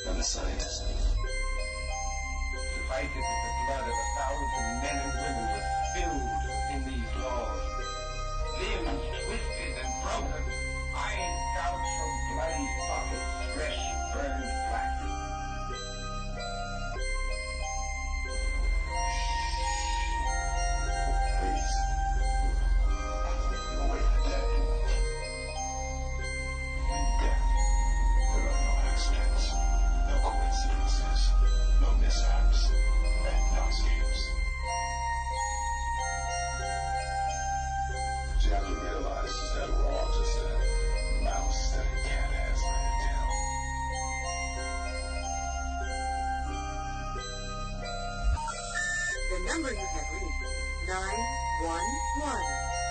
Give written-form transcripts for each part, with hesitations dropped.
I'm a scientist. Suffice it that the blood of 1,000 men and women was spilled within these walls. Limbs twisted and broken, eyes gouged from bloody sockets, flesh burned black. Please. You're with the dead. In death, there are no accidents, no coincidences, no mishaps, and no escapes. What you have to realize is that we're all just a mouse that a cat has by the tail. The number you have reached, 911,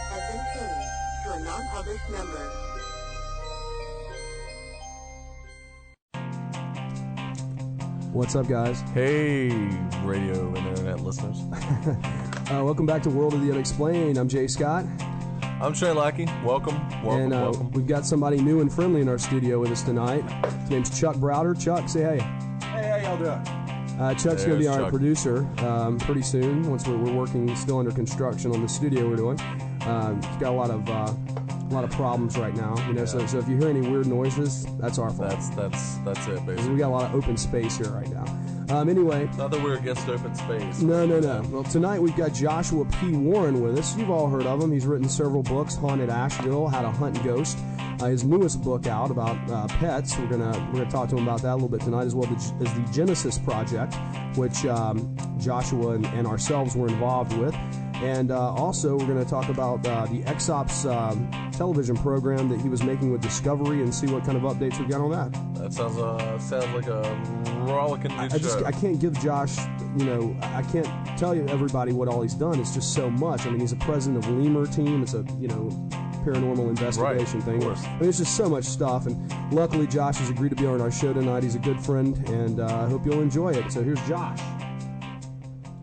has been changed to a non-published number. What's up, guys? Hey, radio and internet listeners. Welcome back to World of the Unexplained. I'm Jay Scott. I'm Trey Lackey. Welcome. And we've got somebody new and friendly in our studio with us tonight. His name's Chuck Browder. Chuck, say hey. Hey, how y'all doing? Chuck's going to be our Chuck. Producer pretty soon, once we're working, still under construction on the studio we're doing. He's got a lot of problems right now, you know. So if you hear any weird noises, that's our fault. That's it, basically. We got a lot of open space here right now. Anyway. Not that we're against open space. No. Well, tonight we've got Joshua P. Warren with us. You've all heard of him. He's written several books: Haunted Asheville, How to Hunt Ghosts. His newest book out about pets. We're gonna talk to him about that a little bit tonight, as well as the Genesis Project, which Joshua and ourselves were involved with. And also, we're going to talk about the XOPS television program that he was making with Discovery and see what kind of updates we've got on that. That sounds like a rollicking new show. I can't give Josh, I can't tell you everybody what all he's done. It's just so much. I mean, he's a president of Lemur Team. It's a, paranormal investigation thing. Of course. I mean, it's just so much stuff. And luckily, Josh has agreed to be on our show tonight. He's a good friend, and I hope you'll enjoy it. So here's Josh.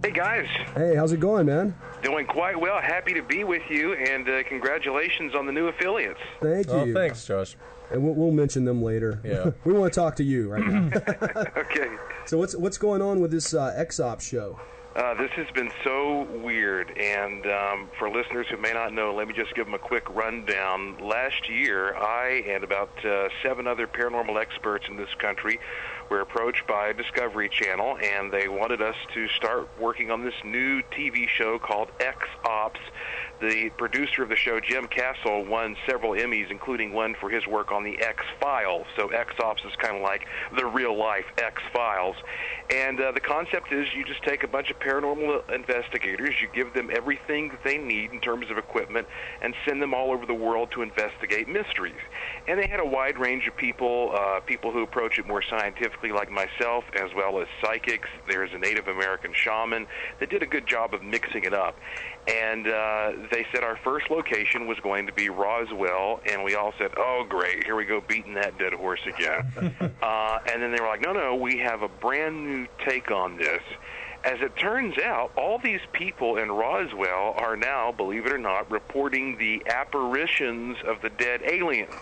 Hey guys, Hey, how's it going, man? doing quite well. Happy to be with you, and congratulations on the new affiliates. Thank you. Oh, thanks, Josh. And we'll mention them later. Yeah. We want to talk to you right now. Okay. So what's going on with this XOP show? This has been so weird, and for listeners who may not know, let me just give them a quick rundown. Last year, I and about 7 other paranormal experts in this country were approached by Discovery Channel, and they wanted us to start working on this new TV show called X-Ops. The producer of the show, Jim Castle, won several Emmys, including one for his work on the X-Files. So X-Ops is kind of like the real-life X-Files. And the concept is you just take a bunch of paranormal investigators, you give them everything that they need in terms of equipment, and send them all over the world to investigate mysteries. And they had a wide range of people, people who approach it more scientifically like myself, as well as psychics. There's a Native American shaman that did a good job of mixing it up. And they said our first location was going to be Roswell, and we all said, oh, great, here we go beating that dead horse again. And then they were like, no, we have a brand new take on this. As it turns out, all these people in Roswell are now, believe it or not, reporting the apparitions of the dead aliens.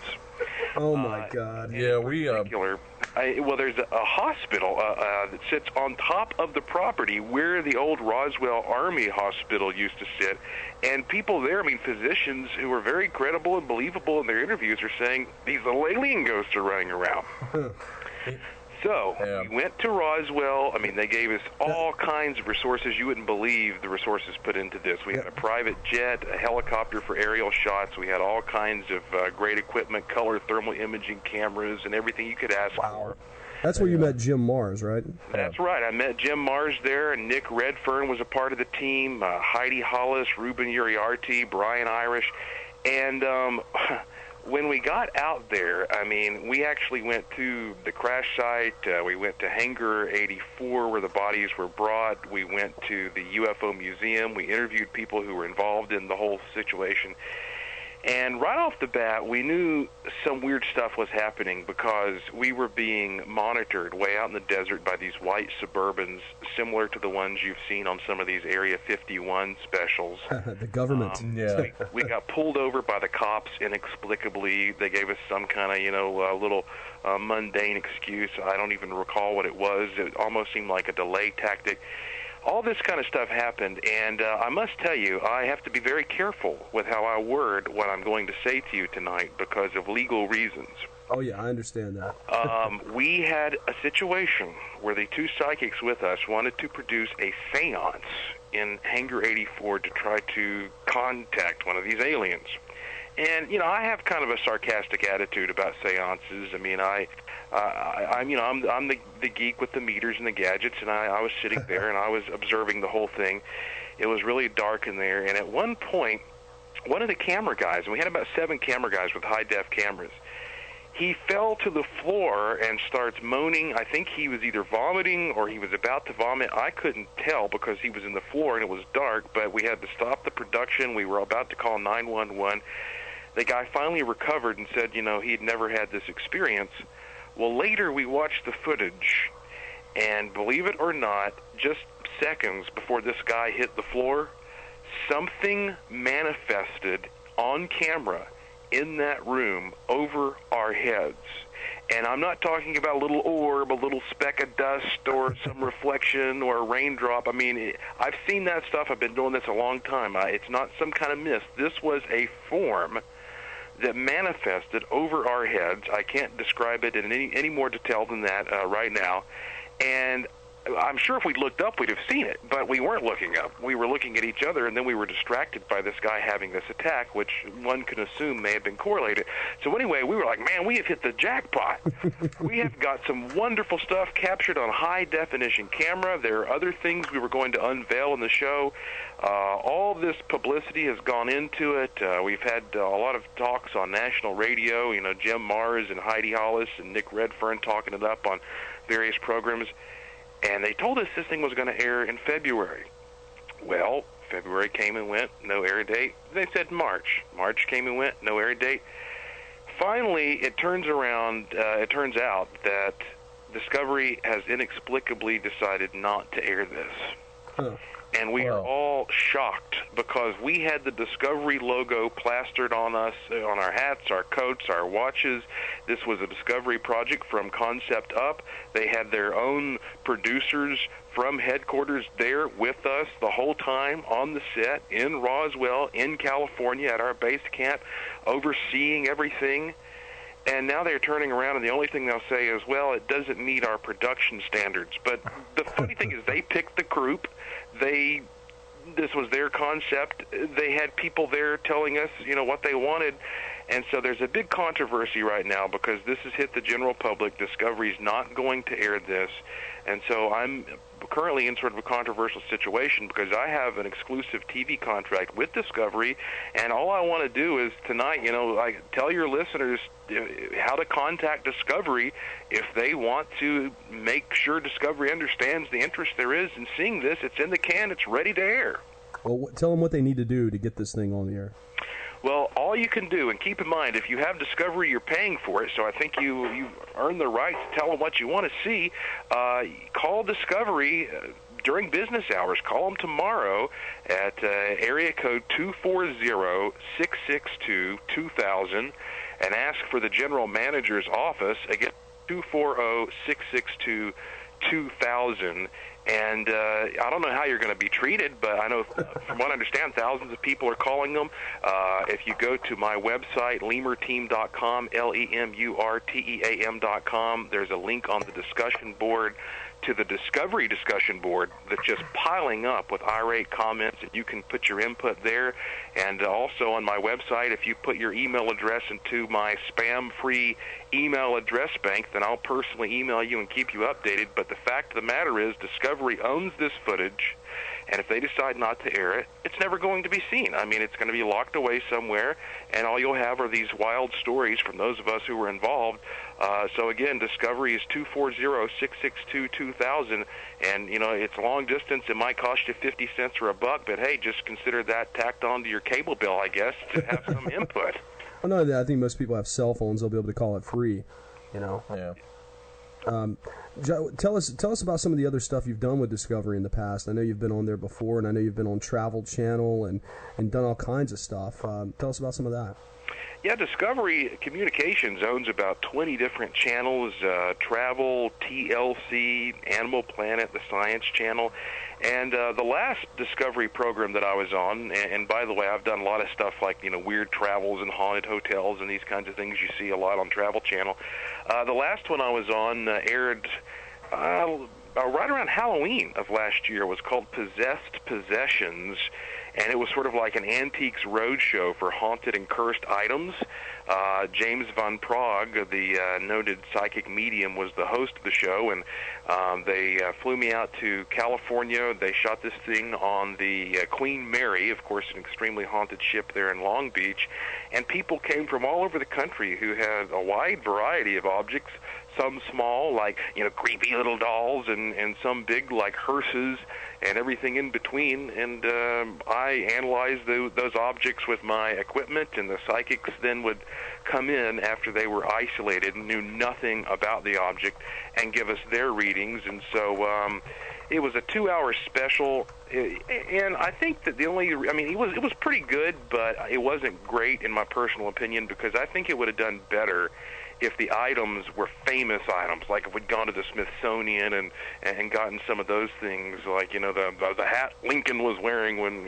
Oh, my God. Yeah, we... Well, there's a hospital that sits on top of the property where the old Roswell Army Hospital used to sit, and people there, physicians who are very credible and believable in their interviews are saying these little alien ghosts are running around. So, we went to Roswell. They gave us all kinds of resources. You wouldn't believe the resources put into this. We had a private jet, a helicopter for aerial shots. We had all kinds of great equipment, color thermal imaging cameras, and everything you could ask for. That's where you met Jim Mars, right? That's right. I met Jim Mars there, and Nick Redfern was a part of the team, Heidi Hollis, Ruben Uriarte, Brian Irish, and... when we got out there, we actually went to the crash site. We went to Hangar 84 where the bodies were brought. We went to the UFO museum. We interviewed people who were involved in the whole situation. And right off the bat, we knew some weird stuff was happening because we were being monitored way out in the desert by these white Suburbans, similar to the ones you've seen on some of these Area 51 specials. The government. Yeah. We got pulled over by the cops inexplicably. They gave us some kind of, little mundane excuse. I don't even recall what it was. It almost seemed like a delay tactic. All this kind of stuff happened, and I must tell you, I have to be very careful with how I word what I'm going to say to you tonight because of legal reasons. Oh, yeah, I understand that. We had a situation where the two psychics with us wanted to produce a seance in Hangar 84 to try to contact one of these aliens. And, I have kind of a sarcastic attitude about seances. I mean, I'm the geek with the meters and the gadgets, and I was sitting there and I was observing the whole thing. It was really dark in there, and at one point, one of the camera guys, and we had about 7 camera guys with high-def cameras, he fell to the floor and starts moaning. I think he was either vomiting or he was about to vomit. I couldn't tell because he was in the floor and it was dark, but we had to stop the production. We were about to call 911. The guy finally recovered and said, he'd never had this experience. Well, later we watched the footage, and believe it or not, just seconds before this guy hit the floor, something manifested on camera in that room over our heads. And I'm not talking about a little orb, a little speck of dust, or some reflection, or a raindrop. I mean, I've seen that stuff. I've been doing this a long time. It's not some kind of mist. This was a form that manifested over our heads. I can't describe it in any more detail than that right now. And I'm sure if we'd looked up, we'd have seen it, but we weren't looking up. We were looking at each other, and then we were distracted by this guy having this attack, which one can assume may have been correlated. So anyway, we were like, man, we have hit the jackpot. We have got some wonderful stuff captured on high-definition camera. There are other things we were going to unveil in the show. All this publicity has gone into it. We've had a lot of talks on national radio, Jim Mars and Heidi Hollis and Nick Redfern talking it up on various programs. And they told us this thing was going to air in February. Well, February came and went, no air date. They said March. March came and went, no air date. Finally, it turns out that Discovery has inexplicably decided not to air this. Huh. And we are all shocked because we had the Discovery logo plastered on us, on our hats, our coats, our watches. This was a Discovery project from concept up. They had their own producers from headquarters there with us the whole time on the set in Roswell, in California, at our base camp, overseeing everything. And now they're turning around, and the only thing they'll say is, well, it doesn't meet our production standards. But the funny thing is they picked the group. This was their concept. They had people there telling us, what they wanted. And so there's a big controversy right now because this has hit the general public. Discovery's not going to air this. And so I'm currently in sort of a controversial situation because I have an exclusive TV contract with Discovery, and all I want to do is tonight, tell your listeners how to contact Discovery if they want to make sure Discovery understands the interest there is in seeing this. It's in the can. It's ready to air. Well, tell them what they need to do to get this thing on the air. Well, all you can do, and keep in mind, if you have Discovery, you're paying for it, so I think you earn the right to tell them what you want to see. Call Discovery during business hours. Call them tomorrow at area code 240-662-2000 and ask for the general manager's office. Again, 240-662-2000. And I don't know how you're going to be treated, but I know from what I understand, thousands of people are calling them. If you go to my website, lemurteam.com, lemurteam.com, there's a link on the discussion board to the Discovery discussion board that's just piling up with irate comments, and you can put your input there. And also on my website, if you put your email address into my spam-free email address bank, then I'll personally email you and keep you updated. But the fact of the matter is Discovery owns this footage. and if they decide not to air it, it's never going to be seen. I mean, it's going to be locked away somewhere, and all you'll have are these wild stories from those of us who were involved. So again, Discovery is 240-662-2000, and it's long distance. It might cost you 50 cents or $1, but hey, just consider that tacked onto your cable bill, I guess, to have some input. Well, no, I think most people have cell phones. They'll be able to call it free. Yeah. Tell us about some of the other stuff you've done with Discovery in the past. I know you've been on there before, and I know you've been on Travel Channel and done all kinds of stuff. Tell us about some of that. Yeah, Discovery Communications owns about 20 different channels, Travel, TLC, Animal Planet, the Science Channel. And the last Discovery program that I was on, and by the way, I've done a lot of stuff like, weird travels and haunted hotels and these kinds of things you see a lot on Travel Channel. The last one I was on aired right around Halloween of last year. It was called Possessed Possessions, and it was sort of like an antiques roadshow for haunted and cursed items. James Van Praagh, the noted psychic medium, was the host of the show, and they flew me out to California. They shot this thing on the Queen Mary, of course, an extremely haunted ship there in Long Beach, and people came from all over the country who had a wide variety of objects, some small, like, creepy little dolls, and some big, like hearses, and everything in between. And I analyzed those objects with my equipment, and the psychics then would come in after they were isolated and knew nothing about the object and give us their readings. And so it was a 2-hour special, and I think that it was pretty good, but it wasn't great in my personal opinion, because I think it would have done better if the items were famous items, like if we'd gone to the Smithsonian and gotten some of those things, like, the hat Lincoln was wearing when,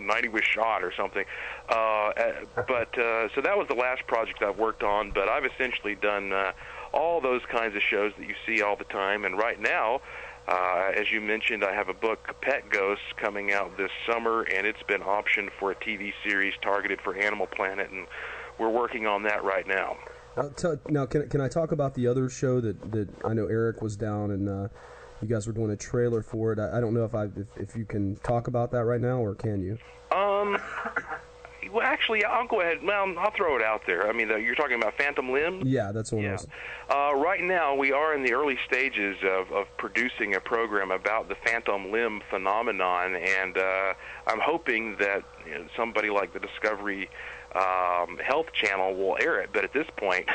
night he was shot or something. So that was the last project I've worked on, but I've essentially done all those kinds of shows that you see all the time. And right now, as you mentioned, I have a book, Pet Ghosts, coming out this summer, and it's been optioned for a TV series targeted for Animal Planet, and we're working on that right now. Now, can I talk about the other show that I know Eric was down and you guys were doing a trailer for it? I don't know if you can talk about that right now, or can you? Well, actually, I'll go ahead. Well, I'll throw it out there. I mean, you're talking about Phantom Limb? Yeah, that's one. Yeah. Right now, we are in the early stages of producing a program about the Phantom Limb phenomenon, and I'm hoping that somebody like the Discovery Health Channel will air it. But at this point,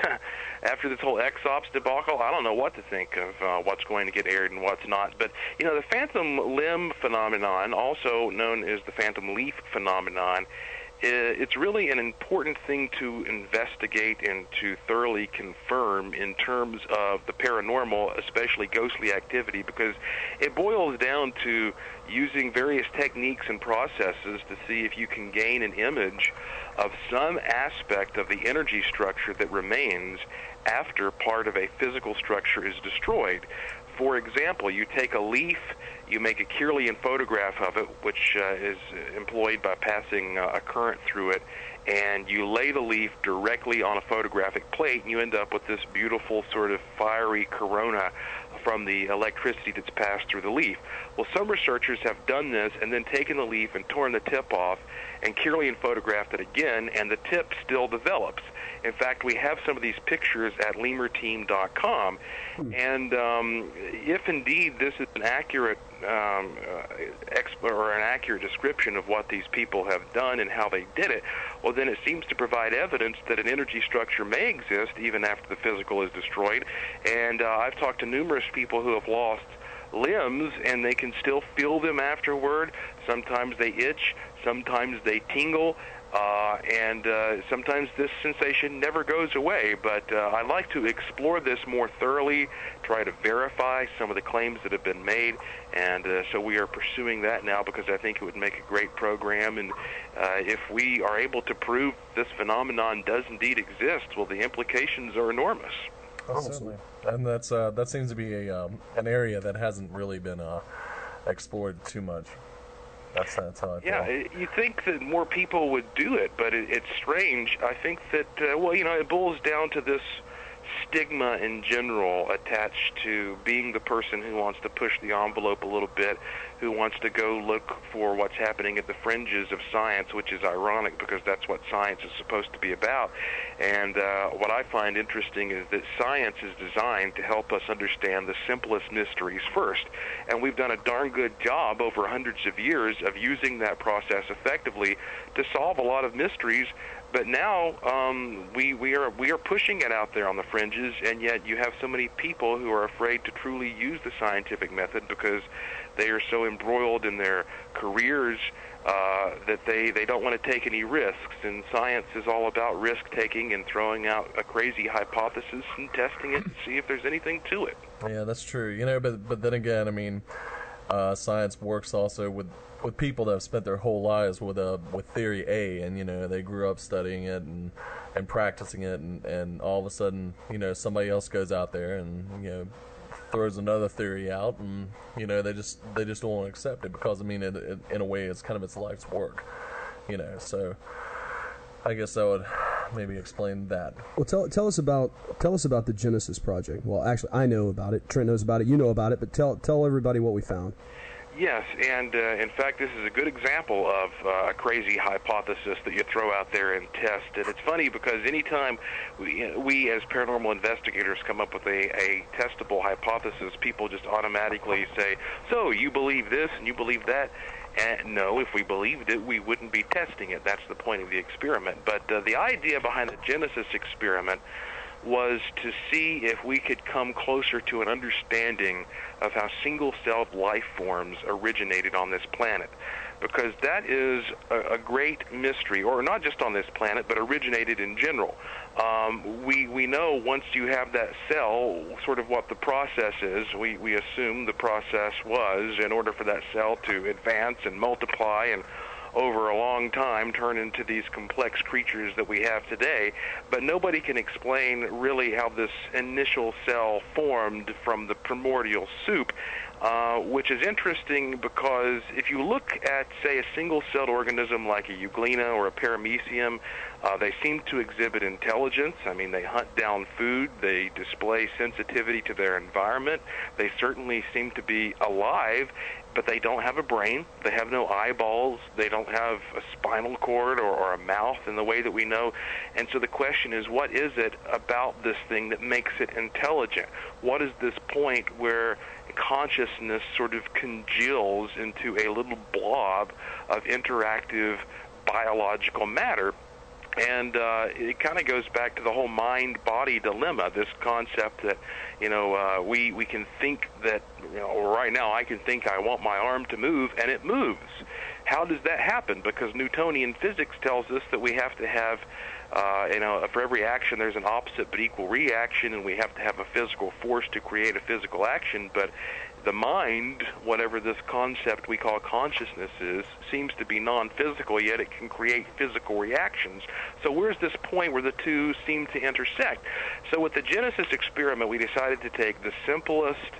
after this whole X-Ops debacle, I don't know what to think of what's going to get aired and what's not. But, the Phantom Limb phenomenon, also known as the Phantom Leaf phenomenon, it's really an important thing to investigate and to thoroughly confirm in terms of the paranormal, especially ghostly activity, because it boils down to using various techniques and processes to see if you can gain an image of some aspect of the energy structure that remains after part of a physical structure is destroyed. For example, you take a leaf, you make a Kirlian photograph of it, which is employed by passing a current through it, and you lay the leaf directly on a photographic plate, and you end up with this beautiful sort of fiery corona from the electricity that's passed through the leaf. Well, some researchers have done this and then taken the leaf and torn the tip off and Kirlian photographed it again, and the tip still develops. In fact, we have some of these pictures at lemurteam.com, and if indeed this is an accurate an accurate description of what these people have done and how they did it, well, then it seems to provide evidence that an energy structure may exist even after the physical is destroyed. And I've talked to numerous people who have lost limbs, and they can still feel them afterward. Sometimes they itch, sometimes they tingle, and sometimes this sensation never goes away. But I like to explore this more thoroughly, try to verify some of the claims that have been made, and so we are pursuing that now because I think it would make a great program. And if we are able to prove this phenomenon does indeed exist, well, the implications are enormous. Oh, certainly. And that seems to be an area that hasn't really been explored too much. That's how I feel. Yeah, you think that more people would do it, but it's strange. I think that, it boils down to this stigma in general attached to being the person who wants to push the envelope a little bit, who wants to go look for what's happening at the fringes of science, which is ironic because that's what science is supposed to be about. And what I find interesting is that science is designed to help us understand the simplest mysteries first. And we've done a darn good job over hundreds of years of using that process effectively to solve a lot of mysteries. But now we are pushing it out there on the fringes, and yet you have so many people who are afraid to truly use the scientific method because they are so embroiled in their careers that they don't want to take any risks. And science is all about risk-taking and throwing out a crazy hypothesis and testing it to see if there's anything to it. Yeah, that's true. But then again, I mean, science works also with people that have spent their whole lives with theory A, and they grew up studying it and practicing it, and all of a sudden somebody else goes out there and throws another theory out, and they just don't want to accept it because it in a way it's kind of its life's work, so I guess I would maybe explain that. Well, tell us about the Genesis project. Well, actually, I know about it. Trent knows about it. You know about it. But tell everybody what we found. Yes, and in fact, this is a good example of a crazy hypothesis that you throw out there and test. And it's funny because anytime we as paranormal investigators come up with a testable hypothesis, people just automatically say, so you believe this and you believe that? And no, if we believed it, we wouldn't be testing it. That's the point of the experiment. But the idea behind the Genesis experiment was to see if we could come closer to an understanding of how single-celled life forms originated on this planet, because that is a great mystery, or not just on this planet, but originated in general. We know once you have that cell, sort of what the process is. We assume the process was, in order for that cell to advance and multiply and over a long time turn into these complex creatures that we have today, but nobody can explain really how this initial cell formed from the primordial soup, which is interesting because if you look at, say, a single-celled organism like a euglena or a paramecium, they seem to exhibit intelligence. I mean, they hunt down food, they display sensitivity to their environment, they certainly seem to be alive, but they don't have a brain, they have no eyeballs, they don't have a spinal cord or a mouth in the way that we know. And so the question is, what is it about this thing that makes it intelligent? What is this point where consciousness sort of congeals into a little blob of interactive biological matter? And it kind of goes back to the whole mind-body dilemma, this concept that, we can think that, right now I can think I want my arm to move, and it moves. How does that happen? Because Newtonian physics tells us that we have to have, for every action there's an opposite but equal reaction, and we have to have a physical force to create a physical action. But the mind, whatever this concept we call consciousness is, seems to be non-physical, yet it can create physical reactions. So where's this point where the two seem to intersect? So with the Genesis experiment, we decided to take the simplest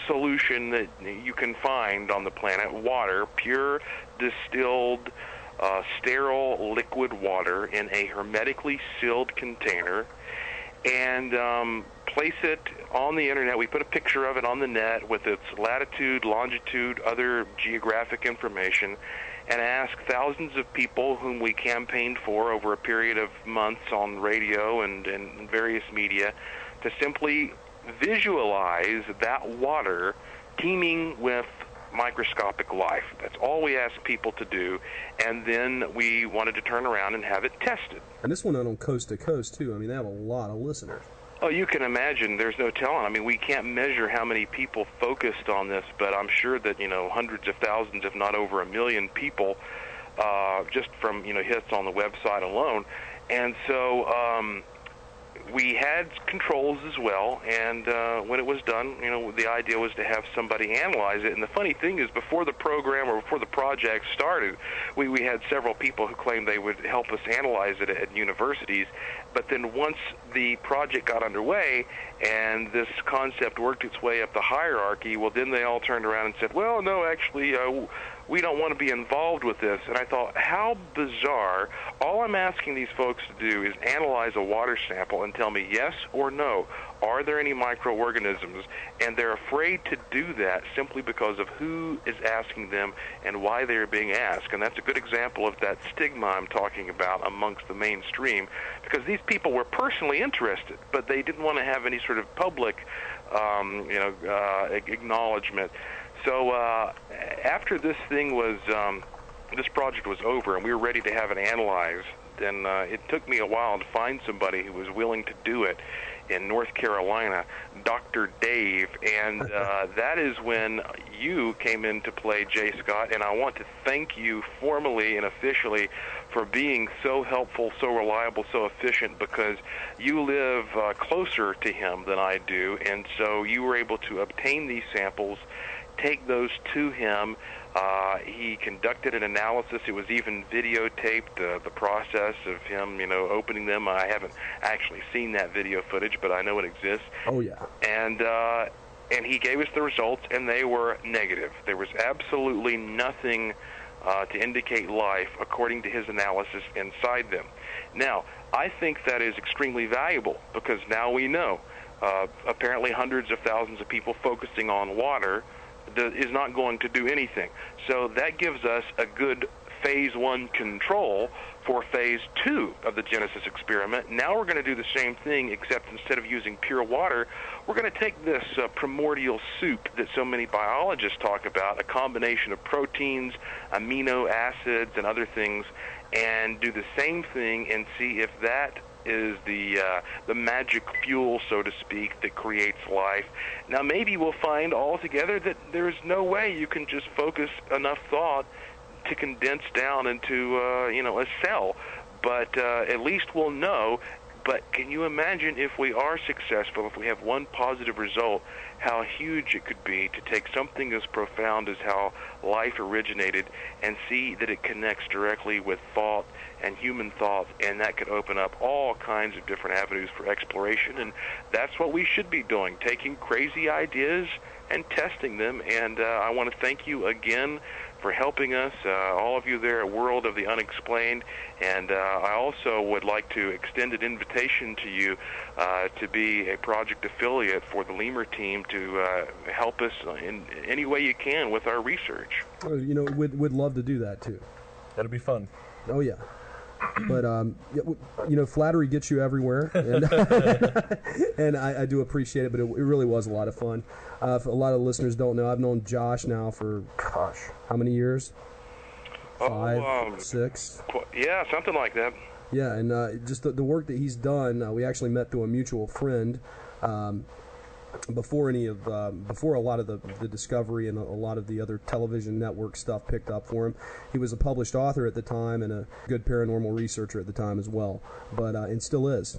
solution that you can find on the planet, water, pure, distilled, sterile liquid water in a hermetically sealed container, and place it on the internet. We put a picture of it on the net with its latitude, longitude, other geographic information, and ask thousands of people whom we campaigned for over a period of months on radio and various media to simply visualize that water teeming with microscopic life. That's all we asked people to do, and then we wanted to turn around and have it tested. And this went out on Coast to Coast, too. I mean, they have a lot of listeners. Oh, you can imagine. There's no telling. I mean, we can't measure how many people focused on this, but I'm sure that, hundreds of thousands, if not over 1 million people, just from, hits on the website alone. And so we had controls as well, and when it was done, the idea was to have somebody analyze it. And the funny thing is, before the program or before the project started, we had several people who claimed they would help us analyze it at universities. But then once the project got underway and this concept worked its way up the hierarchy, well, then they all turned around and said, well, no, actually, we don't want to be involved with this. And I thought, how bizarre. All I'm asking these folks to do is analyze a water sample and tell me yes or no. Are there any microorganisms? And they're afraid to do that simply because of who is asking them and why they're being asked. And that's a good example of that stigma I'm talking about amongst the mainstream, because these people were personally interested, but they didn't want to have any sort of public acknowledgement. So after this project was over and we were ready to have it analyzed, then it took me a while to find somebody who was willing to do it in North Carolina, Dr. Dave, and that is when you came into play, J. Scott, and I want to thank you formally and officially for being so helpful, so reliable, so efficient, because you live closer to him than I do, and so you were able to obtain these samples, take those to him. He conducted an analysis. It was even videotaped, the process of him, opening them. I haven't actually seen that video footage, but I know it exists. Oh, yeah. And he gave us the results, and they were negative. There was absolutely nothing to indicate life, according to his analysis, inside them. Now, I think that is extremely valuable, because now we know, apparently hundreds of thousands of people focusing on water is not going to do anything. So that gives us a good phase 1 control for phase 2 of the Genesis experiment. Now we're going to do the same thing, except instead of using pure water, we're going to take this primordial soup that so many biologists talk about, a combination of proteins, amino acids, and other things, and do the same thing and see if that is the magic fuel, so to speak, that creates life. Now, maybe we'll find altogether that there's no way you can just focus enough thought to condense down into, a cell. But at least we'll know. But can you imagine if we are successful, if we have one positive result, how huge it could be to take something as profound as how life originated and see that it connects directly with thought and human thought, and that could open up all kinds of different avenues for exploration. And that's what we should be doing, taking crazy ideas and testing them. And I want to thank you again for helping us, all of you there at World of the Unexplained. And I also would like to extend an invitation to you to be a project affiliate for the Lemur team to help us in any way you can with our research. We'd love to do that too. That'd be fun. Oh, yeah. But, flattery gets you everywhere, and, and I do appreciate it, but it really was a lot of fun. If a lot of listeners don't know, I've known Josh now for, how many years? 5, 6? Yeah, something like that. Yeah, and just the work that he's done, we actually met through a mutual friend, before a lot of the Discovery and a lot of the other television network stuff picked up for him. He was a published author at the time and a good paranormal researcher at the time as well, but and still is.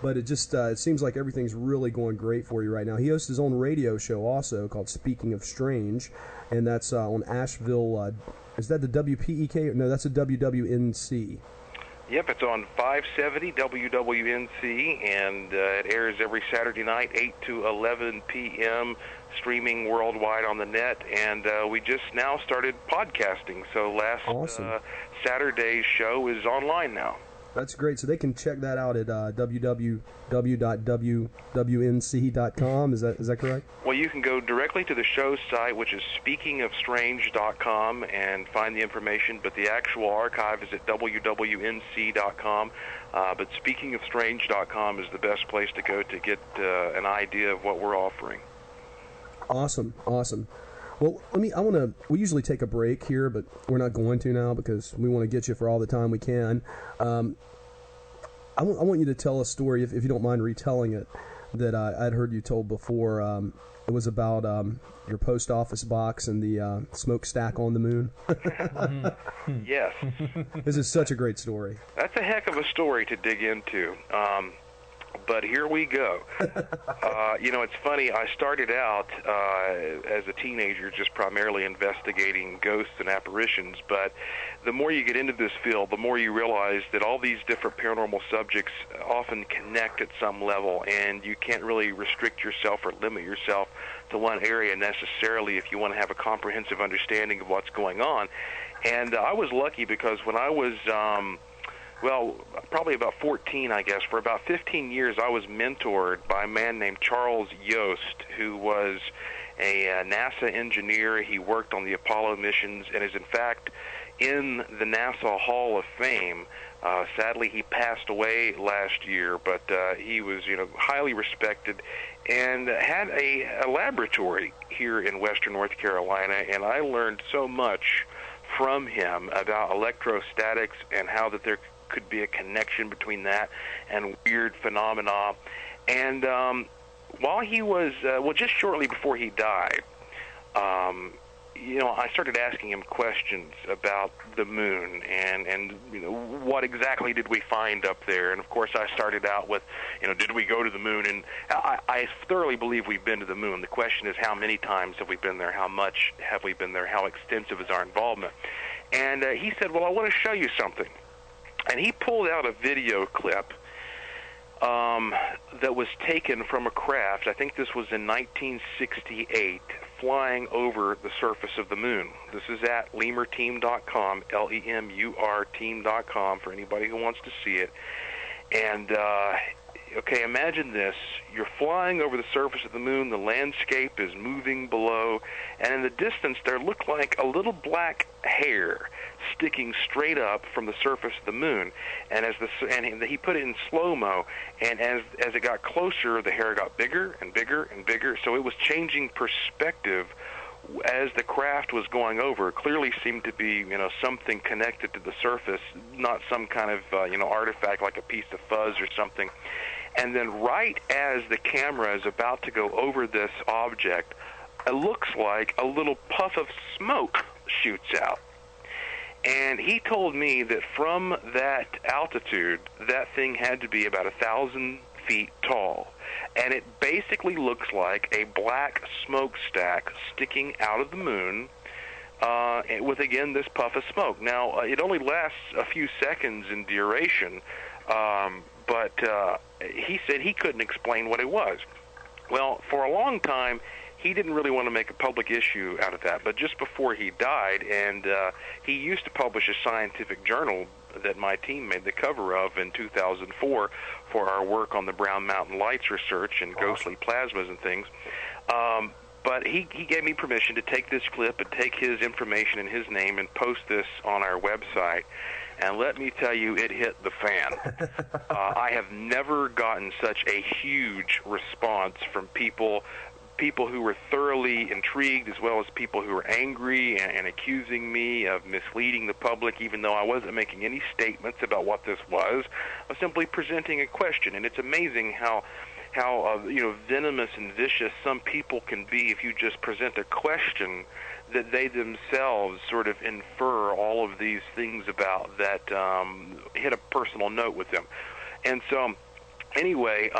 But it just it seems like everything's really going great for you right now. He hosts his own radio show also called Speaking of Strange, and that's on Asheville. Is that the WPEK? No, that's a WWNC. Yep, it's on 570 WWNC, and it airs every Saturday night, 8 to 11 p.m., streaming worldwide on the net, and we just now started podcasting, so last Saturday's show is online now. That's great. So they can check that out at www.wwnc.com. Is that correct? Well, you can go directly to the show's site, which is speakingofstrange.com, and find the information, but the actual archive is at wwnc.com. But speakingofstrange.com is the best place to go to get an idea of what we're offering. Awesome. Well, we usually take a break here, but we're not going to now because we want to get you for all the time we can. I want you to tell a story, if you don't mind retelling it, that I'd heard you told before. It was about your post office box and the smokestack on the moon. Yes. This is such a great story. That's a heck of a story to dig into. But here we go. It's funny. I started out as a teenager just primarily investigating ghosts and apparitions, but the more you get into this field, the more you realize that all these different paranormal subjects often connect at some level, and you can't really restrict yourself or limit yourself to one area necessarily if you want to have a comprehensive understanding of what's going on. And I was lucky because when I was probably about 14, I guess. For about 15 years, I was mentored by a man named Charles Yost, who was a NASA engineer. He worked on the Apollo missions and is, in fact, in the NASA Hall of Fame. Sadly, he passed away last year, but he was, highly respected and had a laboratory here in western North Carolina, and I learned so much from him about electrostatics and how that there could be a connection between that and weird phenomena. And while he was, just shortly before he died, I started asking him questions about the moon and what exactly did we find up there? And of course I started out with, did we go to the moon? And I thoroughly believe we've been to the moon. The question is, how many times have we been there? How much have we been there? How extensive is our involvement? And he said, well, I want to show you something. And he pulled out a video clip that was taken from a craft. I think this was in 1968, flying over the surface of the moon. This is at lemurteam.com, Lemur team.com, for anybody who wants to see it. And, okay, imagine this. You're flying over the surface of the moon. The landscape is moving below. And in the distance, there looked like a little black hair sticking straight up from the surface of the moon. And he put it in slow-mo, and as it got closer, the hair got bigger and bigger and bigger. So it was changing perspective as the craft was going over. It clearly seemed to be, something connected to the surface, not some kind of, artifact like a piece of fuzz or something. And then right as the camera is about to go over this object, it looks like a little puff of smoke shoots out. And he told me that from that altitude, that thing had to be about 1,000 feet tall. And it basically looks like a black smokestack sticking out of the moon with, again, this puff of smoke. Now, it only lasts a few seconds in duration, but he said he couldn't explain what it was. Well, for a long time, he didn't really want to make a public issue out of that, but just before he died, and he used to publish a scientific journal that my team made the cover of in 2004 for our work on the Brown Mountain Lights research and ghostly plasmas and things. But he gave me permission to take this clip and take his information and his name and post this on our website. And let me tell you, it hit the fan. I have never gotten such a huge response from people who were thoroughly intrigued, as well as people who were angry and accusing me of misleading the public, even though I wasn't making any statements about what this was. I was simply presenting a question. And it's amazing how venomous and vicious some people can be if you just present a question that they themselves sort of infer all of these things about that hit a personal note with them. And so, anyway,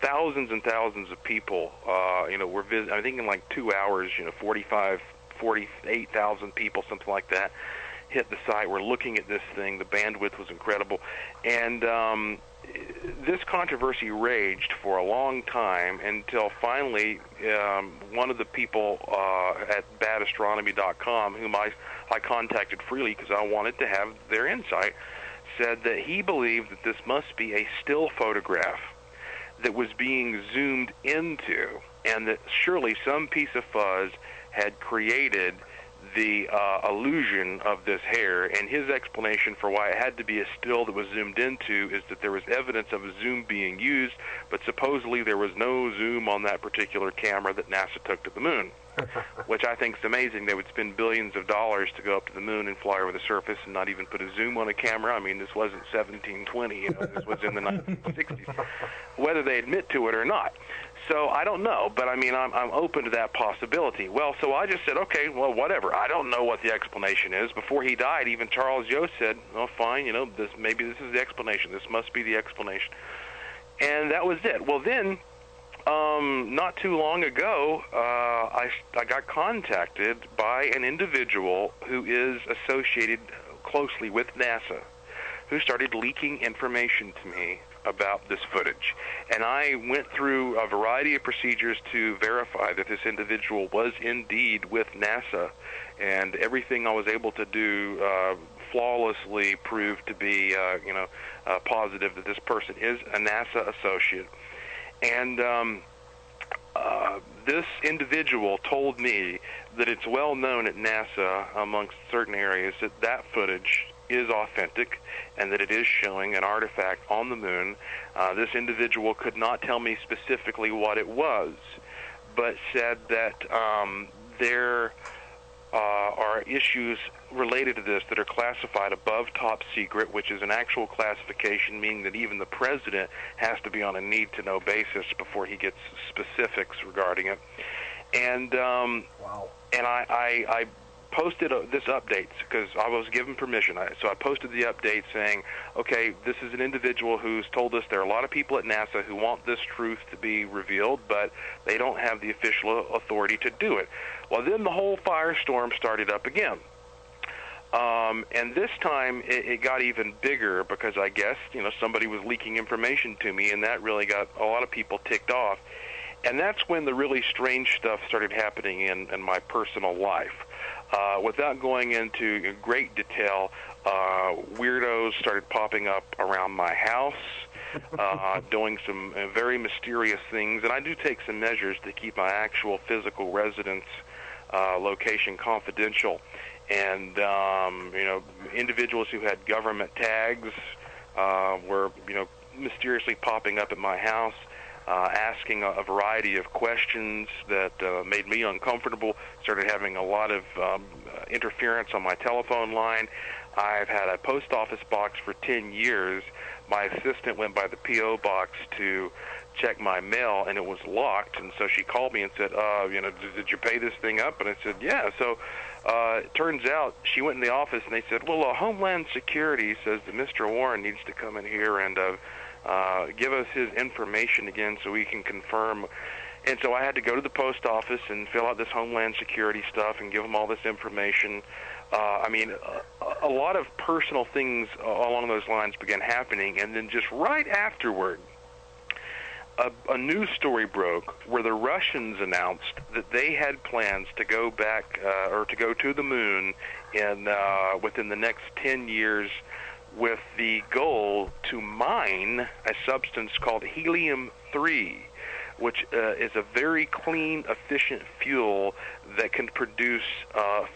thousands and thousands of people, were visiting. I think in like 2 hours, 48,000 people, something like that, hit the site. We're looking at this thing. The bandwidth was incredible. And this controversy raged for a long time until finally one of the people at badastronomy.com, whom I contacted freely because I wanted to have their insight, said that he believed that this must be a still photograph that was being zoomed into, and that surely some piece of fuzz had created the illusion of this hair. And his explanation for why it had to be a still that was zoomed into is that there was evidence of a zoom being used, but supposedly there was no zoom on that particular camera that NASA took to the moon, which I think is amazing. They would spend billions of dollars to go up to the moon and fly over the surface and not even put a zoom on a camera. I mean, this wasn't 1720, this was in the 1960s, whether they admit to it or not. So I don't know, but I mean, I'm open to that possibility. Well, so I just said, okay, well, whatever. I don't know what the explanation is. Before he died, even Charles Yost said, oh, fine, maybe this is the explanation. This must be the explanation. And that was it. Well, then, not too long ago, I got contacted by an individual who is associated closely with NASA, who started leaking information to me about this footage. And I went through a variety of procedures to verify that this individual was indeed with NASA, and everything I was able to do flawlessly proved to be, positive that this person is a NASA associate. And this individual told me that it's well known at NASA amongst certain areas that that footage is authentic and that it is showing an artifact on the moon. This individual could not tell me specifically what it was, but said that there are issues related to this that are classified above top secret, which is an actual classification, meaning that even the president has to be on a need-to-know basis before he gets specifics regarding it. And and I posted this update because I was given permission. So I posted the update saying, okay, this is an individual who's told us there are a lot of people at NASA who want this truth to be revealed, but they don't have the official authority to do it. Well, then the whole firestorm started up again. And this time it got even bigger because I guess, somebody was leaking information to me, and that really got a lot of people ticked off. And that's when the really strange stuff started happening in my personal life. Without going into great detail, weirdos started popping up around my house, doing some very mysterious things. And I do take some measures to keep my actual physical residence location confidential. And, individuals who had government tags were, mysteriously popping up at my house, asking a variety of questions that made me uncomfortable, started having a lot of interference on my telephone line. I've had a post office box for 10 years. My assistant went by the P.O. box to check my mail, and it was locked. And so she called me and said, did you pay this thing up? And I said, yeah. So it turns out she went in the office, and they said, well, Homeland Security says that Mr. Warren needs to come in here and give us his information again so we can confirm. And so I had to go to the post office and fill out this Homeland Security stuff and give them all this information. A lot of personal things along those lines began happening, and then just right afterward, a news story broke where the Russians announced that they had plans to go back or to go to the moon within the next 10 years with the goal to mine a substance called helium-3, which is a very clean, efficient fuel that can produce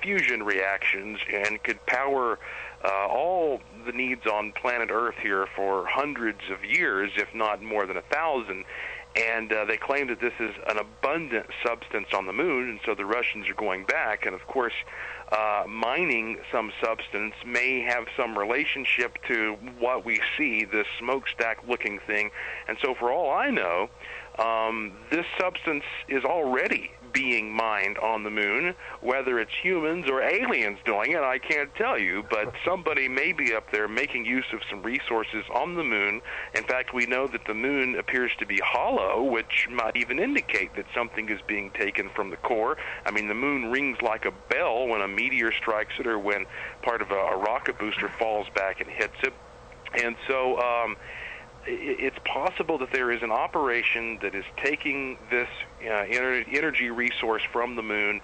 fusion reactions and could power all the needs on planet Earth here for hundreds of years, if not more than 1,000. And they claim that this is an abundant substance on the moon, and so the Russians are going back. And, of course, mining some substance may have some relationship to what we see, this smokestack-looking thing. And so for all I know, this substance is already being mined on the moon. Whether it's humans or aliens doing it, I can't tell you, but somebody may be up there making use of some resources on the moon. In fact, we know that the moon appears to be hollow, which might even indicate that something is being taken from the core. I mean, the moon rings like a bell when a meteor strikes it or when part of a rocket booster falls back and hits it. And so it's possible that there is an operation that is taking this energy resource from the moon,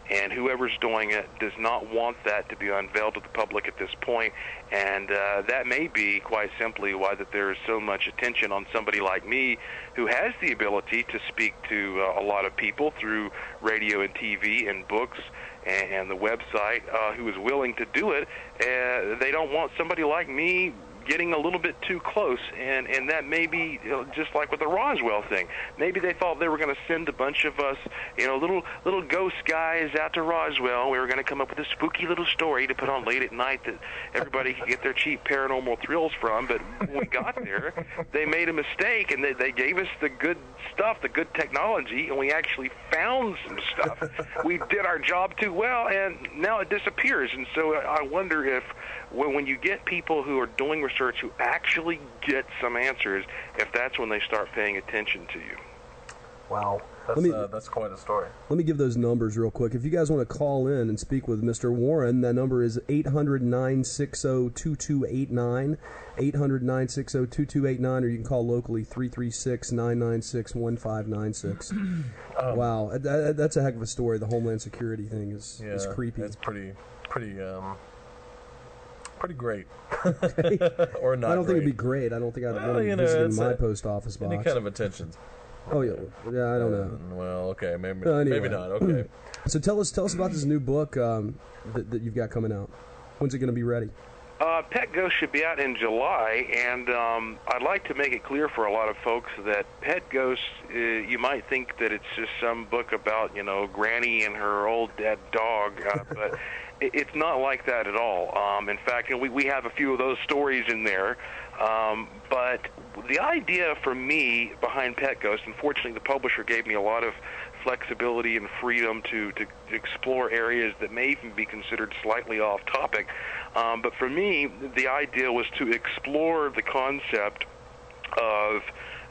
and whoever's doing it does not want that to be unveiled to the public at this point. And that may be quite simply why that there is so much attention on somebody like me who has the ability to speak to a lot of people through radio and TV and books and the website, who is willing to do it. They don't want somebody like me getting a little bit too close, and that may be just like with the Roswell thing. Maybe they thought they were going to send a bunch of us, little ghost guys out to Roswell. We were going to come up with a spooky little story to put on late at night that everybody could get their cheap paranormal thrills from. But when we got there, they made a mistake, and they gave us the good stuff, the good technology, and we actually found some stuff. We did our job too well, and now it disappears. And so I wonder if when you get people who are doing research who actually get some answers, if that's when they start paying attention to you. Wow. That's quite a story. Let me give those numbers real quick. If you guys want to call in and speak with Mr. Warren, that number is 800-960-2289, 800-960-2289, or you can call locally 336-996-1596. Wow, that's a heck of a story. The Homeland Security thing is creepy. It's pretty great. Okay. Or not. I don't think it'd be great. great. I don't think I'd want to visit my post office box. Any kind of attention. Oh yeah, I don't know. Well, okay, maybe anyway. not. Okay. So tell us about this new book that you've got coming out. When's it going to be ready? Pet Ghost should be out in July, and I'd like to make it clear for a lot of folks that Pet Ghost, you might think that it's just some book about, Granny and her old dead dog, but it's not like that at all. In fact, we have a few of those stories in there, but the idea for me behind Pet Ghost, unfortunately the publisher gave me a lot of flexibility and freedom to explore areas that may even be considered slightly off topic. But for me, the idea was to explore the concept of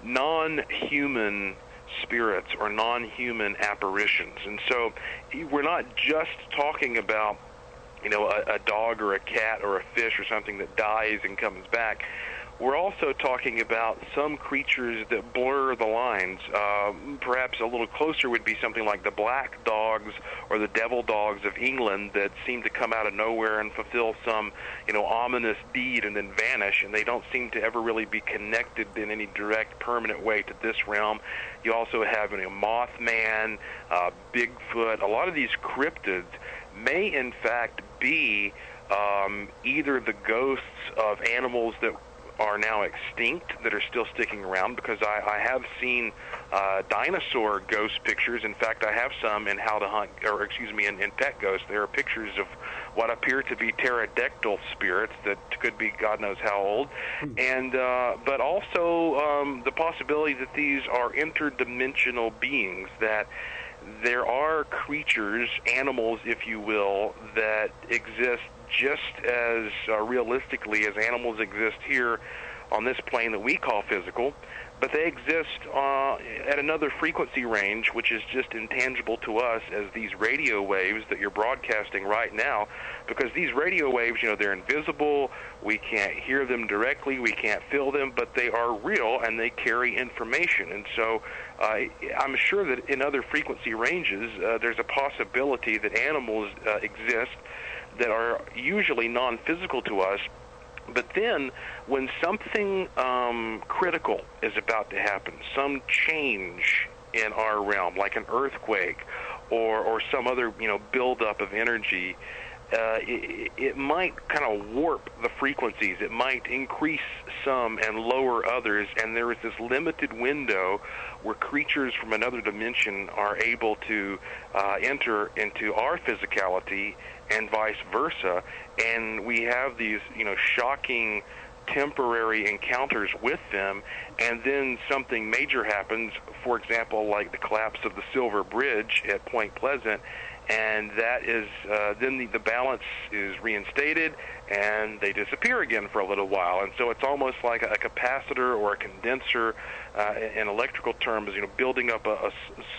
non-human spirits or non-human apparitions. And so we're not just talking about a dog or a cat or a fish or something that dies and comes back. We're also talking about some creatures that blur the lines. Perhaps a little closer would be something like the black dogs or the devil dogs of England that seem to come out of nowhere and fulfill some, ominous deed and then vanish, and they don't seem to ever really be connected in any direct, permanent way to this realm. You also have, Mothman, Bigfoot. A lot of these cryptids may, in fact, be either the ghosts of animals that are now extinct that are still sticking around, because I have seen dinosaur ghost pictures. In fact, I have some in in Pet Ghost. There are pictures of what appear to be pterodactyl spirits that could be God knows how old, and but also the possibility that these are interdimensional beings, that there are creatures, animals, if you will, that exist just as realistically as animals exist here on this plane that we call physical, but they exist at another frequency range, which is just intangible to us as these radio waves that you're broadcasting right now, because these radio waves, they're invisible, we can't hear them directly, we can't feel them, but they are real and they carry information. And so I'm sure that in other frequency ranges, there's a possibility that animals exist that are usually non-physical to us. But then when something critical is about to happen, some change in our realm, like an earthquake or some other buildup of energy, it might kind of warp the frequencies. It might increase some and lower others, and there is this limited window where creatures from another dimension are able to enter into our physicality and vice versa, and we have these shocking temporary encounters with them, and then something major happens, for example, like the collapse of the Silver Bridge at Point Pleasant, and that is then the balance is reinstated and they disappear again for a little while. And so it's almost like a capacitor or a condenser in electrical terms, building up a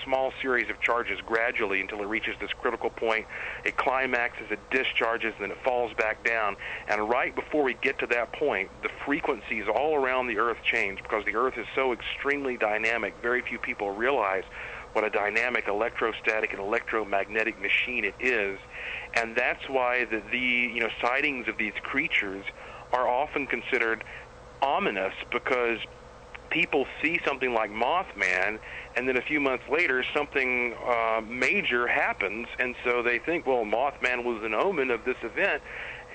small series of charges gradually until it reaches this critical point. It climaxes, it discharges, then it falls back down. And right before we get to that point, the frequencies all around the Earth change, because the Earth is so extremely dynamic. Very few people realize what a dynamic electrostatic and electromagnetic machine it is. And that's why the sightings of these creatures are often considered ominous, because people see something like Mothman, and then a few months later something major happens, and so they think, well, Mothman was an omen of this event.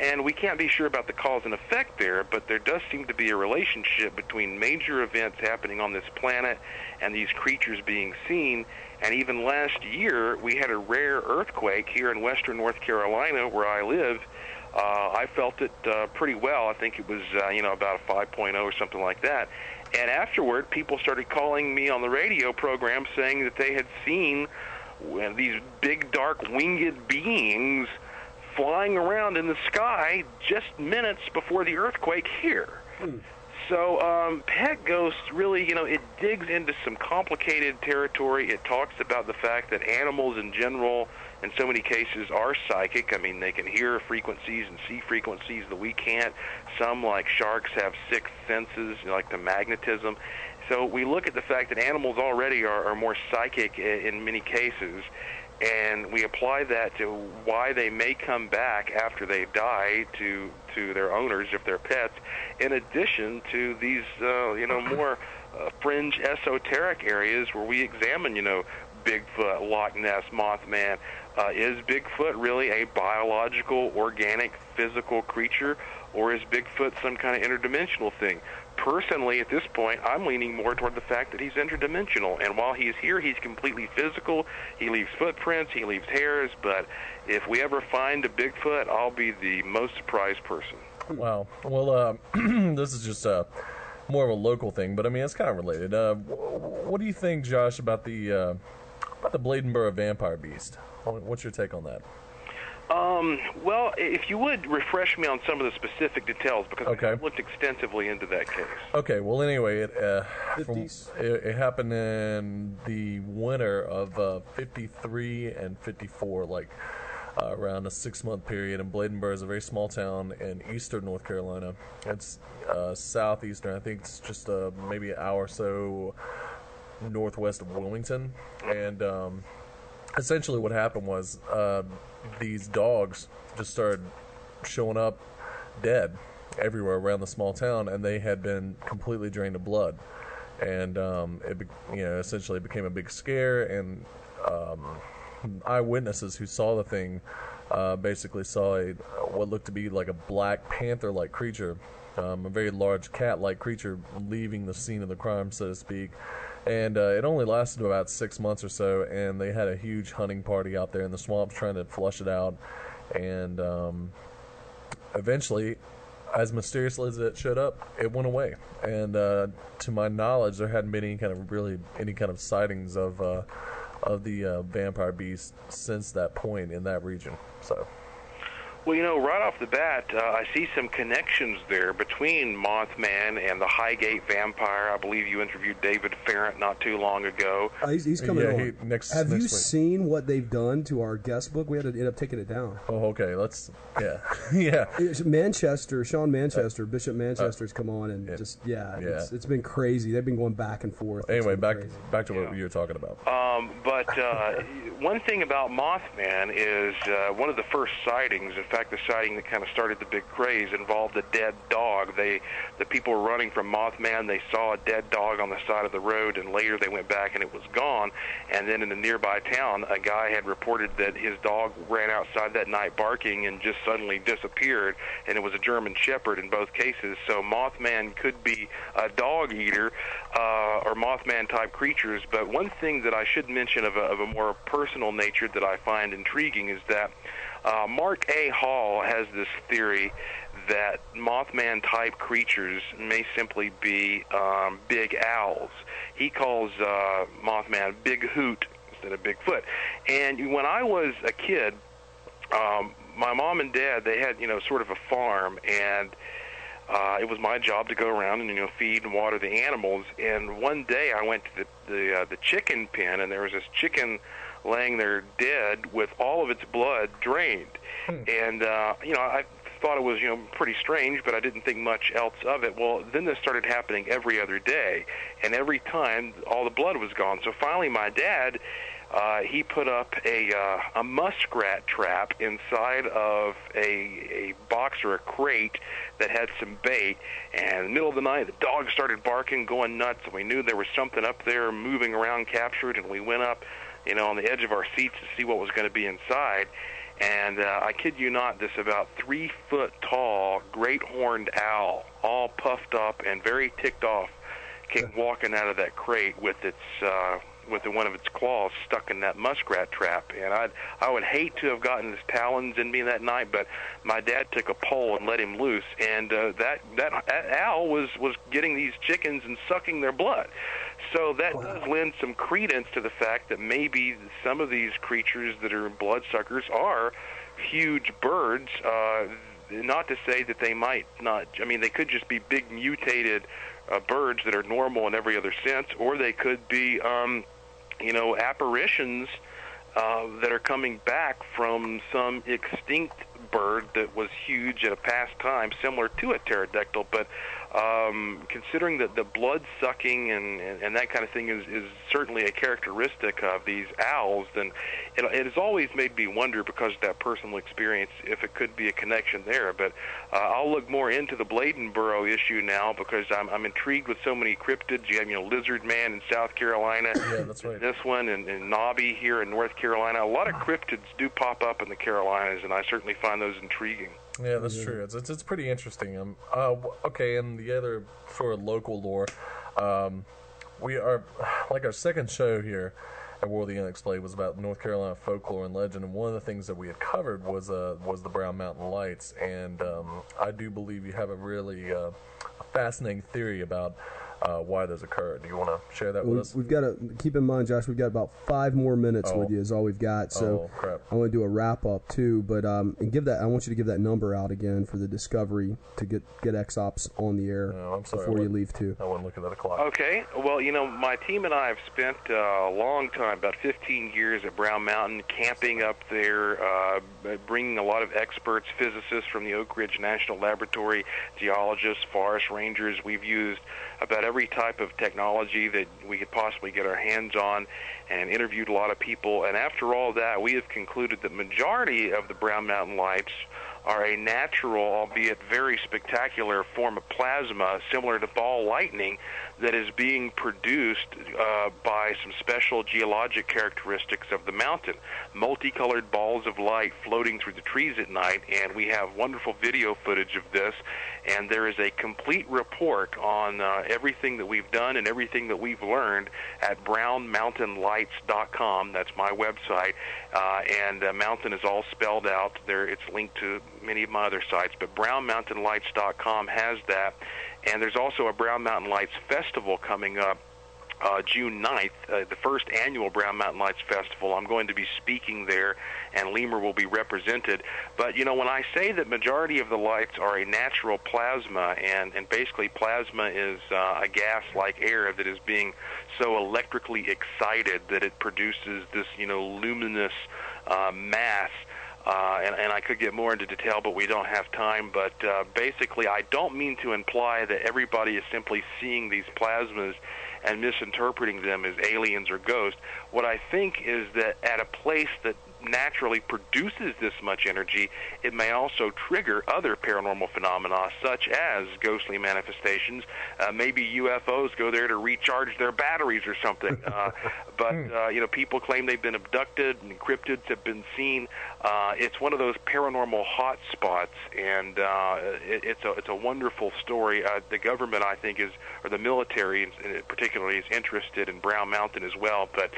And we can't be sure about the cause and effect there, but there does seem to be a relationship between major events happening on this planet and these creatures being seen. And even last year, we had a rare earthquake here in western North Carolina, where I live. I felt it pretty well. I think it was, about a 5.0 or something like that. And afterward, people started calling me on the radio program saying that they had seen these big, dark, winged beings flying around in the sky just minutes before the earthquake here. So pet ghosts really, it digs into some complicated territory. It talks about the fact that animals in general, in so many cases, are psychic. I mean, they can hear frequencies and see frequencies that we can't. Some, like sharks, have sixth senses, like the magnetism. So we look at the fact that animals already are more psychic in many cases, and we apply that to why they may come back after they've died to their owners if they're pets, in addition to these more fringe esoteric areas where we examine Bigfoot, Loch Ness, Mothman. Is Bigfoot really a biological, organic, physical creature, or is Bigfoot some kind of interdimensional thing? Personally, at this point, I'm leaning more toward the fact that he's interdimensional, and while he's here, he's completely physical. He leaves footprints, he leaves hairs, but if we ever find a Bigfoot, I'll be the most surprised person. Wow. Well, this is just more of a local thing, but I mean, it's kind of related. What do you think, Josh, about the Bladenburg vampire beast? What's your take on that? Well, if you would refresh me on some of the specific details, because I've looked extensively into that case. Okay, well, anyway, it happened in the winter of 53 and 54, around a 6-month period. And Bladenburg is a very small town in eastern North Carolina. It's southeastern. I think it's just maybe an hour or so northwest of Wilmington. And essentially what happened was these dogs just started showing up dead everywhere around the small town, and they had been completely drained of blood. And essentially became a big scare, and eyewitnesses who saw the thing basically saw what looked to be like a Black Panther-like creature, a very large cat-like creature leaving the scene of the crime, so to speak. And it only lasted about 6 months or so, and they had a huge hunting party out there in the swamps trying to flush it out. And eventually, as mysteriously as it showed up, it went away. And to my knowledge, there hadn't been any kind of sightings of the vampire beast since that point in that region. So. Well, right off the bat, I see some connections there between Mothman and the Highgate vampire. I believe you interviewed David Farrant not too long ago. He's coming on. Next Have you week. Seen what they've done to our guest book? We had to end up taking it down. Oh, okay. Yeah. Manchester, Sean Manchester, Bishop Manchester's come on and it's been crazy. They've been going back and forth. Anyway, back to what you were talking about. But one thing about Mothman is one of the first sightings, in fact, the sighting that kind of started the big craze, involved a dead dog. The people were running from Mothman. They saw a dead dog on the side of the road, and later they went back and it was gone. And then in a nearby town, a guy had reported that his dog ran outside that night barking and just suddenly disappeared, and it was a German Shepherd in both cases. So Mothman could be a dog eater or Mothman-type creatures. But one thing that I should mention of a more personal nature that I find intriguing is that Mark A. Hall has this theory that Mothman-type creatures may simply be big owls. He calls Mothman Big Hoot instead of Bigfoot. And when I was a kid, my mom and dad, they had, sort of a farm, and it was my job to go around and, feed and water the animals. And one day I went to the chicken pen, and there was this chicken laying there dead with all of its blood drained. And, I thought it was, pretty strange, but I didn't think much else of it. Well, then this started happening every other day, and every time all the blood was gone. So finally my dad, he put up a muskrat trap inside of a box or a crate that had some bait, and in the middle of the night the dog started barking, going nuts, and we knew there was something up there moving around, captured, and we went up, on the edge of our seats to see what was going to be inside. And I kid you not, this about 3 foot tall great horned owl, all puffed up and very ticked off, came walking out of that crate with one of its claws stuck in that muskrat trap. And I would hate to have gotten his talons in me that night, but my dad took a pole and let him loose, and that owl was getting these chickens and sucking their blood. So that does lend some credence to the fact that maybe some of these creatures that are bloodsuckers are huge birds. Not to say that they might not. I mean, they could just be big mutated birds that are normal in every other sense, or they could be, apparitions that are coming back from some extinct bird that was huge at a past time, similar to a pterodactyl. But considering that the blood sucking and that kind of thing is certainly a characteristic of these owls, then it has always made me wonder, because of that personal experience, if it could be a connection there. But I'll look more into the Bladenburg issue now, because I'm intrigued with so many cryptids. You have Lizard Man in South Carolina, yeah, that's right. This one, and Nobby here in North Carolina. A lot of cryptids do pop up in the Carolinas, and I certainly find those intriguing. Yeah, that's true. It's pretty interesting. Okay, and the other sort of local lore, we are, like, our second show here at World of the Unexplained was about North Carolina folklore and legend, and one of the things that we had covered was the Brown Mountain Lights, and I do believe you have a really fascinating theory about why those occurred. Do you want to share that with us? We've got to keep in mind, Josh, we've got about 5 more minutes with you is all we've got. So crap. I want to do a wrap up too, but and I want you to give that number out again for the Discovery to get XOPS on the air before you leave too. I wasn't looking at the clock. Okay. Well, my team and I have spent a long time, about 15 years at Brown Mountain, camping up there, bringing a lot of experts, physicists from the Oak Ridge National Laboratory, geologists, forest rangers. We've used about every type of technology that we could possibly get our hands on, and interviewed a lot of people. And after all that, we have concluded that majority of the Brown Mountain Lights are a natural, albeit very spectacular, form of plasma, similar to ball lightning, that is being produced by some special geologic characteristics of the mountain. Multicolored balls of light floating through the trees at night, and we have wonderful video footage of this, and there is a complete report on everything that we've done and everything that we've learned at brownmountainlights.com. That's my website, and Mountain is all spelled out there. It's linked to many of my other sites, but brownmountainlights.com has that. And there's also a Brown Mountain Lights Festival coming up June 9th, the first annual Brown Mountain Lights Festival. I'm going to be speaking there, and Lemur will be represented. But, when I say that majority of the lights are a natural plasma, and basically plasma is a gas like air that is being so electrically excited that it produces this, luminous mass. And I could get more into detail, but we don't have time. But basically, I don't mean to imply that everybody is simply seeing these plasmas and misinterpreting them as aliens or ghosts. What I think is that at a place that naturally produces this much energy, it may also trigger other paranormal phenomena, such as ghostly manifestations. Maybe UFOs go there to recharge their batteries or something. But people claim they've been abducted, and cryptids have been seen. It's one of those paranormal hot spots, and it's a wonderful story. The government, I think, or the military particularly, is interested in Brown Mountain as well. But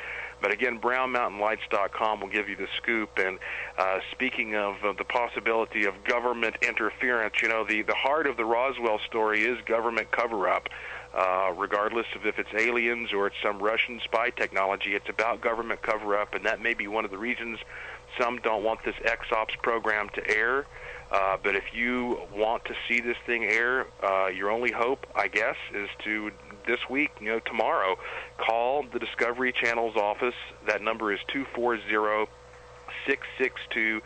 again, brownmountainlights.com will give you the scoop. And speaking of the possibility of government interference, the heart of the Roswell story is government cover-up. Regardless of if it's aliens or it's some Russian spy technology, it's about government cover-up, and that may be one of the reasons some don't want this XOPS program to air. But if you want to see this thing air, your only hope, I guess, is to this week, tomorrow, call the Discovery Channel's office. That number is 240-662-2000.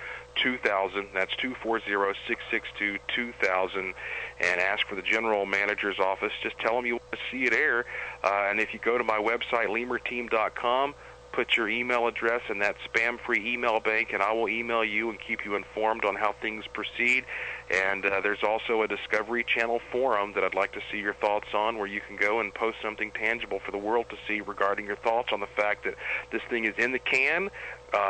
That's 240-662-2000, and ask for the general manager's office. Just tell them you want to see it air. And if you go to my website, lemurteam.com, put your email address in that spam-free email bank, and I will email you and keep you informed on how things proceed. And there's also a Discovery Channel forum that I'd like to see your thoughts on, where you can go and post something tangible for the world to see regarding your thoughts on the fact that this thing is in the can.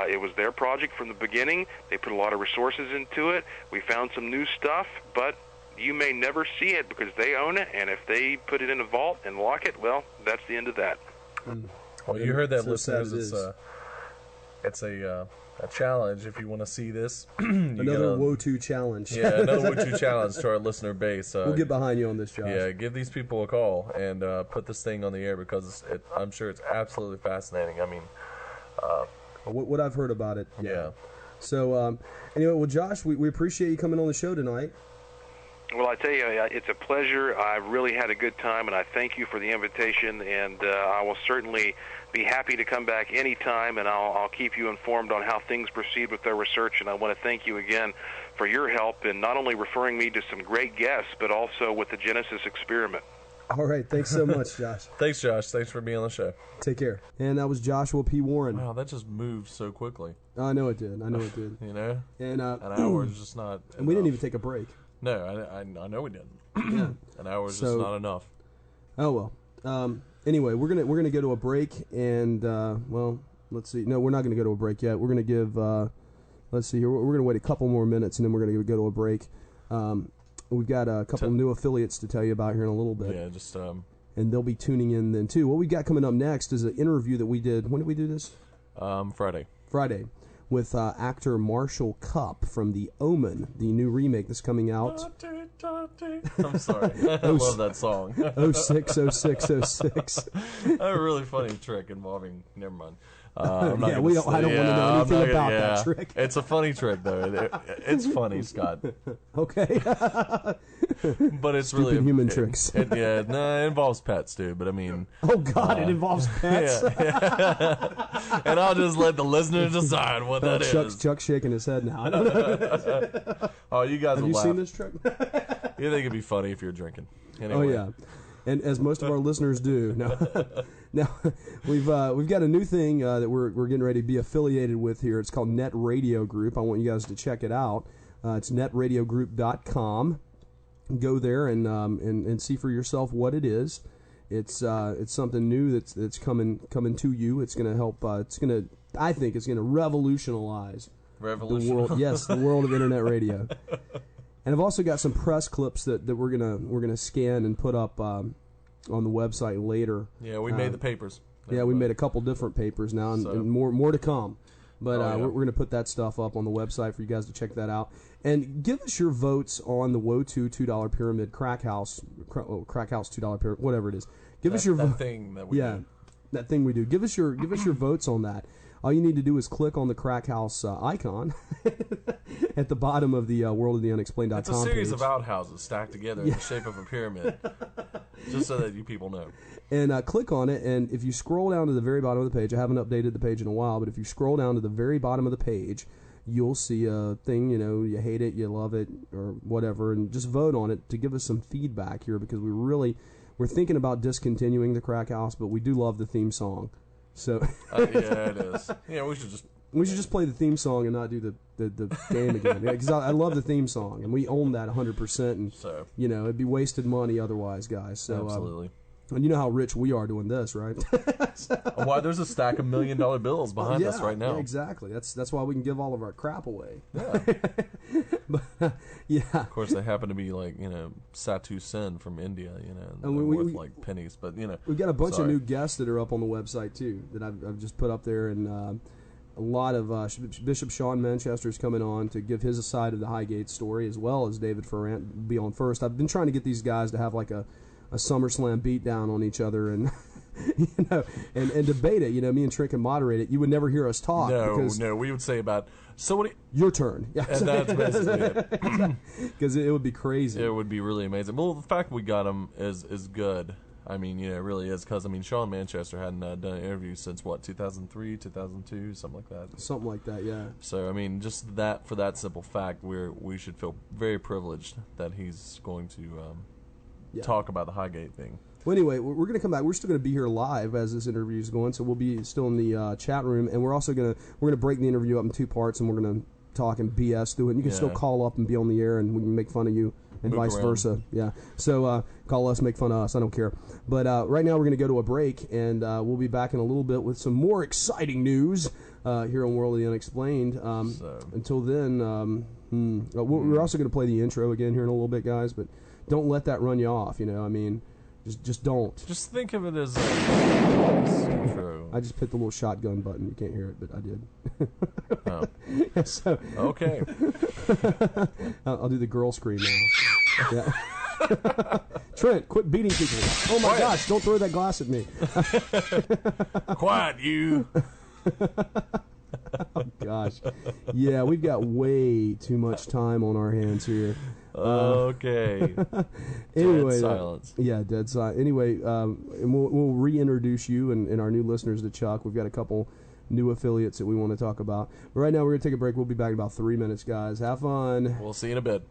It was their project from the beginning. They put a lot of resources into it. We found some new stuff, but you may never see it because they own it, and if they put it in a vault and lock it, well, that's the end of that. Well, you heard that, So listeners. It's a challenge. If you want to see this, another WOTU challenge. Yeah, another WOTU challenge to our listener base. We'll get behind you on this, Josh. Yeah, give these people a call and put this thing on the air, because I'm sure it's absolutely fascinating. I mean, what I've heard about it. Yeah. So anyway, well, Josh, we appreciate you coming on the show tonight. Well, I tell you, it's a pleasure. I really had a good time, and I thank you for the invitation, and I will certainly be happy to come back anytime, and I'll keep you informed on how things proceed with their research, and I want to thank you again for your help in not only referring me to some great guests, but also with the Genesis experiment. All right, thanks so much, Josh. Thanks, Josh. Thanks for being on the show. Take care. And that was Joshua P. Warren. Wow, that just moved so quickly. I know it did. You know? And an hour is just not And we didn't even take a break. No, I know we didn't. Yeah. An hour is just not enough. Oh, well. Anyway, we're gonna go to a break, and, well, let's see. No, we're not going to go to a break yet. We're going to give, let's see here. We're going to wait a couple more minutes, and then we're going to go to a break. We've got a couple new affiliates to tell you about here in a little bit. Yeah, just... and they'll be tuning in then, too. What we got coming up next is an interview that we did. When did we do this? Friday. With actor Marshall Cupp from The Omen, the new remake that's coming out. I'm sorry. I love that song. 060606. A really funny trick involving... Never mind. I don't want to know anything about that trick. It's a funny trick, though. It's funny, Scott. Okay. But it's Stupid really human tricks. It involves pets, too. But I mean, oh God, it involves pets. Yeah. And I'll just let the listeners decide what that is. Chuck's shaking his head now. I don't know. Oh, you guys have will you laugh. seen this trick? You think it'd be funny if you're drinking? Anyway. Oh yeah. And as most of our listeners do. Now we've got a new thing that we're getting ready to be affiliated with here. It's called Net Radio Group. I want you guys to check it out. It's netradiogroup.com. Go there and see for yourself what it is. It's something new that's coming to you. It's going to help. I think it's going to revolutionize the world. Yes, the world of internet radio. And I've also got some press clips that we're gonna scan and put up on the website later. Yeah, we made the papers. Yeah, we made a couple different papers now, and more to come. But we're going to put that stuff up on the website for you guys to check that out. And give us your votes on the WOTU $2 Pyramid Crack House $2 Pyramid, whatever it is. Give us your that thing that we do. That thing we do. Give us your votes on that. All you need to do is click on the Crack House icon at the bottom of the World of the Unexplained.com It's a series page. of outhouses stacked together in the shape of a pyramid, just so that you people know. And click on it, and if you scroll down to the very bottom of the page, I haven't updated the page in a while, but if you scroll down to the very bottom of the page, you'll see a thing, you hate it, you love it, or whatever, and just vote on it to give us some feedback here, because we're thinking about discontinuing the Crack House, but we do love the theme song. So yeah, it is. Yeah, we should just play the theme song and not do the game again. Because I love the theme song, and we own that 100%. And so it'd be wasted money otherwise, guys. So absolutely. And you know how rich we are doing this, right? Why there's a stack of $1 million bills behind us right now. Yeah, exactly. That's why we can give all of our crap away. Yeah. But, yeah. Of course, they happen to be like Satu Sen from India, and they're worth like pennies. But we've got a bunch of new guests that are up on the website too that I've just put up there, and a lot of Bishop Sean Manchester is coming on to give his side of the Highgate story, as well as David Ferrant will be on first. I've been trying to get these guys to have like a SummerSlam beatdown on each other, and and debate it. Me and Trent can moderate it. You would never hear us talk. No, we would say about your turn. Yeah, and that's basically it. Because it would be crazy. It would be really amazing. Well, the fact we got him is good. I mean, it really is, because Sean Manchester hadn't done an interview since 2003, 2002, something like that. Something like that, yeah. So I mean, just that for that simple fact, we should feel very privileged that he's going to talk about the Highgate thing. Well, anyway, we're going to come back. We're still going to be here live as this interview is going, so we'll be still in the chat room, and we're also going to break the interview up in two parts, and we're going to talk and BS through it. And you can still call up and be on the air, and we can make fun of you, and move vice around. Versa. Yeah. So call us, make fun of us. I don't care. But right now we're going to go to a break, and we'll be back in a little bit with some more exciting news here on World of the Unexplained. Until then, we're also going to play the intro again here in a little bit, guys. But don't let that run you off. I mean. Just don't. Just think of it as intro. I just hit the little shotgun button. You can't hear it, but I did. Oh. So, okay. I'll do the girl scream now. Yeah. Trent, quit beating people. Oh my gosh, don't throw that glass at me. Quiet, you. Oh, gosh. Yeah, we've got way too much time on our hands here. Okay. Anyway, dead silence. Dead silence. Anyway, and we'll reintroduce you and our new listeners to Chuck. We've got a couple new affiliates that we want to talk about. But right now, we're going to take a break. We'll be back in about 3 minutes, guys. Have fun. We'll see you in a bit.